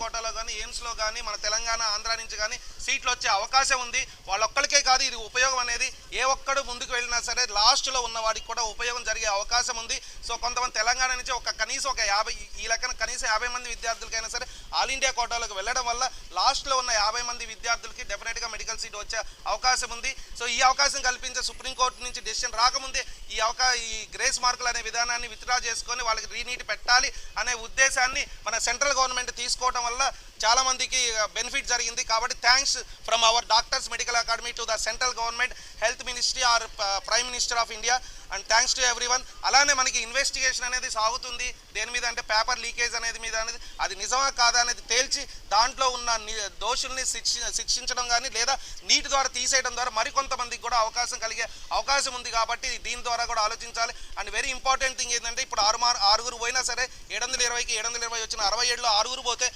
కోటాలో కానీ ఎయిమ్స్లో కానీ మన తెలంగాణ ఆంధ్ర నుంచి కానీ సీట్లు వచ్చే అవకాశం ఉంది. వాళ్ళొక్కడికే కాదు ఇది ఉపయోగం అనేది, ఏ ఒక్కడు ముందుకు వెళ్ళినా సరే లాస్ట్లో ఉన్న వాడికి కూడా ఉపయోగం జరిగే అవకాశం ఉంది. సో కొంతమంది తెలంగాణ నుంచి కనీసం ఒక 50 ఈ లెక్కన కనీసం 50 మంది విద్యార్థులకైనా సరే ఆల్ ఇండియా కోటాలోకి వెళ్ళడం వల్ల లాస్ట్లో ఉన్న 50 మంది విద్యార్థులకి డెఫినెట్గా మెడికల్ సీట్ వచ్చే అవకాశం ఉంది. సో ఈ అవకాశం కల్పించే సుప్రీంకోర్టు నుంచి డెసిషన్ రాకముందే ఈ గ్రేస్ మార్కులు అనే విధానాన్ని విత్డ్రా చేసుకొని వాళ్ళకి రీనీట్ పెట్టాలి అనే ఉద్దేశాన్ని మన సెంట్రల్ గవర్నమెంట్ తీసుకోవడం వల్ల చాలా మందికి బెనిఫిట్ జరిగింది. కాబట్టి thanks from our doctors medical academy to the central government, health ministry or prime minister of India, and thanks to everyone. అలానే మనకి ఇన్వెస్టిగేషన్ అనేది సాగుతుంది. దేని మీద అంటే పేపర్ లీకేజ్ అనేది మీద అనేది అది నిజమా కాదా అనేది తేల్చి దాంట్లో ఉన్న దోషుల్ని శిక్షించడం కానీ లేదా నీటి ద్వారా తీసేయడం ద్వారా మరికొంతమందికి కూడా అవకాశం కలిగే అవకాశం ఉంది. కాబట్టి దీని ద్వారా కూడా ఆలోచించాలి. అండ్ వెరీ ఇంపార్టెంట్ థింగ్ ఏంటంటే ఇప్పుడు 6 పోయినా సరే 720కి 720 వచ్చిన 67లో 6 పోతే